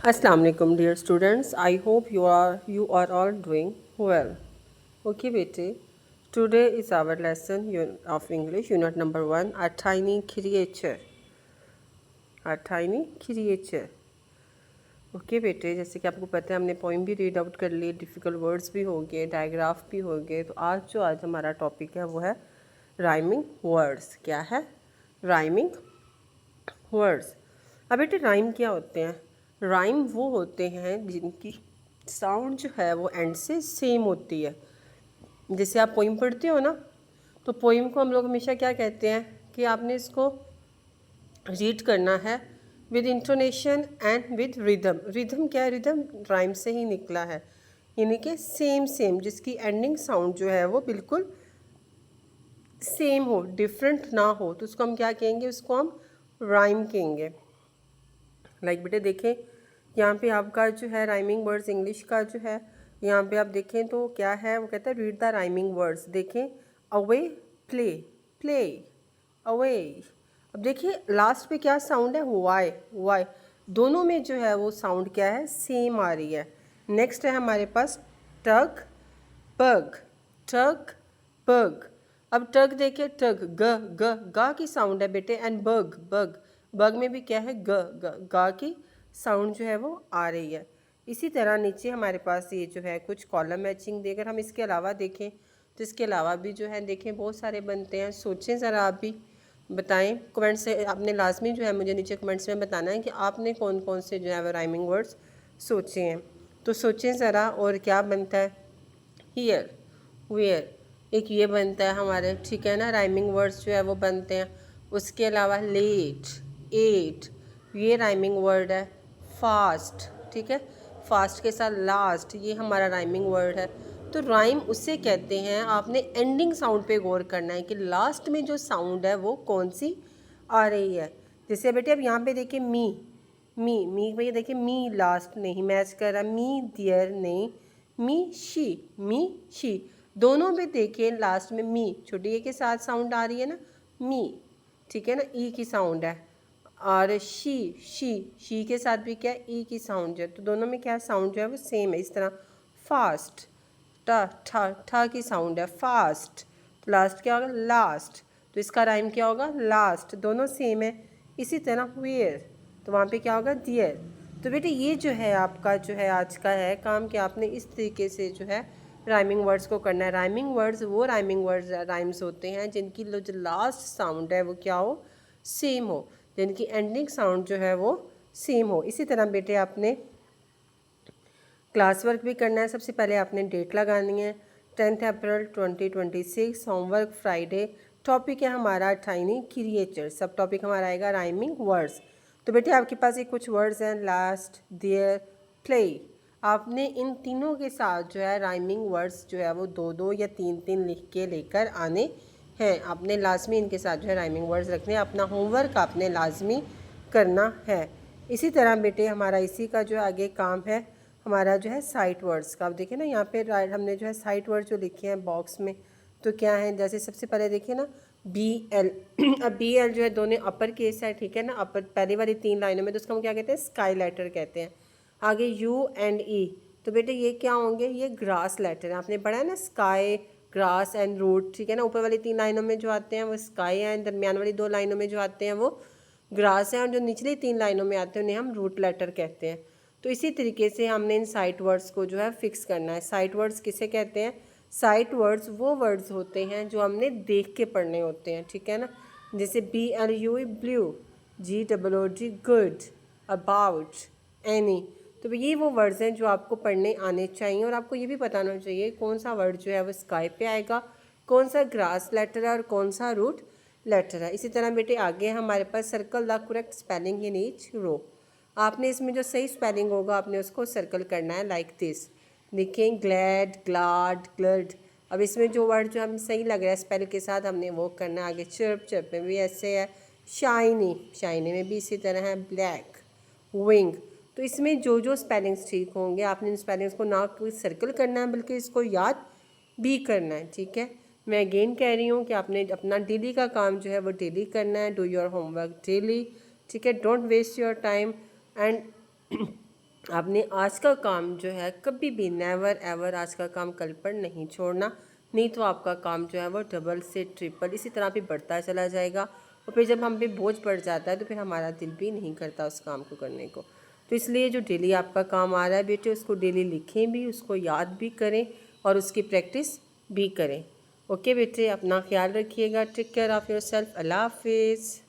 Assalamu alaikum dear students. I hope you are all doing well. Okay bete, today is our lesson of English unit number 1, a tiny creature. A tiny creature. Okay बेटे, जैसे कि आपको पता है हमने poem भी read out कर ली, difficult words भी हो गए, डायग्राफ भी हो गए। तो आज हमारा टॉपिक है वो है राइमिंग वर्ड्स। क्या है? Rhyming words. अब बेटे राइम क्या होते हैं? राइम वो होते हैं जिनकी साउंड जो है वो एंड से सेम होती है। जैसे आप पोइम पढ़ते हो ना, तो पोइम को हम लोग हमेशा क्या कहते हैं कि आपने इसको रीड करना है with intonation and with rhythm. Rhythm क्या है? रिदम राइम से ही निकला है, यानी कि सेम सेम, जिसकी एंडिंग साउंड जो है वो बिल्कुल सेम हो, डिफरेंट ना हो, तो उसको हम क्या कहेंगे? उसको हम राइम कहेंगे। लाइक बेटे देखें, यहाँ पे आपका जो है राइमिंग वर्ड्स इंग्लिश का जो है, यहाँ पे आप देखें तो क्या है, वो कहता है रीड द राइमिंग वर्ड्स। देखें, अवे, प्ले, प्ले, अवे। अब देखिए लास्ट पे क्या साउंड है? Y, Y. दोनों में जो है वो साउंड क्या है? सेम आ रही है। नेक्स्ट है हमारे पास टग, पग, टग, पग। अब टग देखिए, टग ग ग गा की साउंड है बेटे, एंड बग, बग, बग में भी क्या है? ग ग गा की साउंड जो है वो आ रही है। इसी तरह नीचे हमारे पास ये जो है कुछ कॉलम मैचिंग देकर हम इसके अलावा देखें तो इसके अलावा भी जो है देखें बहुत सारे बनते हैं। सोचें ज़रा, आप भी बताएं कमेंट से। आपने लाजमी जो है मुझे नीचे कमेंट्स में बताना है कि आपने कौन कौन से जो है वो राइमिंग वर्ड्स सोचे हैं। तो सोचें ज़रा, और क्या बनता है? हियर, वेयर, एक ये बनता है हमारे, ठीक है ना, राइमिंग वर्ड्स जो है वो बनते हैं। उसके अलावा लेट, एट, ये राइमिंग वर्ड है। फास्ट, ठीक है, फास्ट के साथ लास्ट, ये हमारा राइमिंग वर्ड है। तो राइम उसे कहते हैं, आपने एंडिंग साउंड पे गौर करना है कि लास्ट में जो साउंड है वो कौन सी आ रही है। जैसे बेटे अब यहाँ पे देखिए मी भैया देखिए, मी लास्ट नहीं मैच कर रहा, मी दियर नहीं, मी शी, दोनों पे देखिए लास्ट में मी छोटी ए के साथ साउंड आ रही है ना, मी, ठीक है ना, ई की साउंड है। और शी के साथ भी क्या, ई की साउंड है। तो दोनों में क्या साउंड जो है वो सेम है। इस तरह फास्ट, ठा की साउंड है, फास्ट। तो लास्ट क्या होगा? लास्ट। तो इसका राइम क्या होगा? लास्ट। दोनों सेम है। इसी तरह वेयर, तो वहाँ पे क्या होगा? दियर। तो बेटे ये जो है आपका जो है आज का है काम कि आपने इस तरीके से जो है राइमिंग वर्ड्स को करना है। राइमिंग वर्ड्स वो राइमिंग वर्ड्स राइम्स होते हैं जिनकी जो लास्ट साउंड है वो क्या हो? सेम हो, जिनकी एंडिंग साउंड जो है वो सेम हो। इसी तरह बेटे आपने क्लास वर्क भी करना है। सबसे पहले आपने डेट लगानी है 10 अप्रैल 2026, होमवर्क फ्राइडे। टॉपिक है हमारा टाइनी क्रिएचर, सब टॉपिक हमारा आएगा राइमिंग वर्ड्स। तो बेटे आपके पास ये कुछ वर्ड्स हैं, लास्ट, देयर, प्ले। आपने इन तीनों के साथ जो है राइमिंग वर्ड्स जो है वो दो दो या तीन तीन लिख के लेकर आने हैं। आपने लाजमी इनके साथ जो है राइमिंग वर्ड्स रखने हैं। अपना होमवर्क आपने लाजमी करना है। इसी तरह बेटे हमारा इसी का जो आगे काम है हमारा जो है साइट वर्ड्स का। अब देखिए ना यहाँ पे हमने जो है साइट वर्ड जो लिखे हैं बॉक्स में, तो क्या है? जैसे सबसे पहले देखिए ना बी एल। अब बी एल जो है दोनों अपर केस है, ठीक है ना, अपर पहली वाली तीन लाइनों में, तो उसको हम क्या कहते हैं? स्काई लेटर कहते हैं। आगे यू एंड ई, तो बेटे ये क्या होंगे? ये ग्रास लेटर है। आपने पढ़ा है ना, स्काई, ग्रास एंड रूट, ठीक है ना। ऊपर वाली तीन लाइनों में जो आते हैं वो स्काई है, दरमियान वाली दो लाइनों में जो आते हैं वो ग्रास है, और जो निचली तीन लाइनों में आते हैं उन्हें हम रूट लेटर कहते हैं। तो इसी तरीके से हमने इन साइट वर्ड्स को जो है फिक्स करना है। साइट वर्ड्स किसे कहते हैं? साइट वर्ड्स वो वर्ड्स होते हैं जो हमने देख के पढ़ने होते हैं, ठीक है ना। जैसे BLU blue, GOOD good, about, any. तो ये वो वर्ड्स हैं जो आपको पढ़ने आने चाहिए, और आपको ये भी पता होना चाहिए कौन सा वर्ड जो है वो स्काई पे आएगा, कौन सा ग्रास लेटर है और कौन सा रूट लेटर है। इसी तरह बेटे आगे हमारे पास circle the correct spelling in each row. आपने इसमें जो सही स्पेलिंग होगा आपने उसको सर्कल करना है लाइक दिस। देखें, ग्लैड, ग्लाड, ग्लड। अब इसमें जो वर्ड जो हमें सही लग रहा है स्पेल के साथ हमने वो करना है। आगे चर्प, चर्प में भी ऐसे है। शाइनी, शाइनी में भी इसी तरह है। Black, wing. तो इसमें जो जो स्पेलिंग्स ठीक होंगे आपने इन स्पेलिंग्स को ना कोई सर्कल करना है बल्कि इसको याद भी करना है, ठीक है। मैं अगेन कह रही हूँ कि आपने अपना डेली का काम जो है वो डेली करना है। डू योर होमवर्क डेली, ठीक है। Don't waste your time and आपने आज का काम जो है कभी भी नेवर एवर आज का काम कल पर नहीं छोड़ना, नहीं तो आपका काम जो है वो डबल से ट्रिपल इसी तरह भी बढ़ता चला जाएगा। और फिर जब हम पे बोझ पड़ जाता है तो फिर हमारा दिल भी नहीं करता उस काम को करने को। तो इसलिए जो डेली आपका काम आ रहा है बेटे, उसको डेली लिखें भी, उसको याद भी करें और उसकी प्रैक्टिस भी करें। ओके बेटे, अपना ख्याल रखिएगा। Take care of yourself. अल्लाह हाफिज़।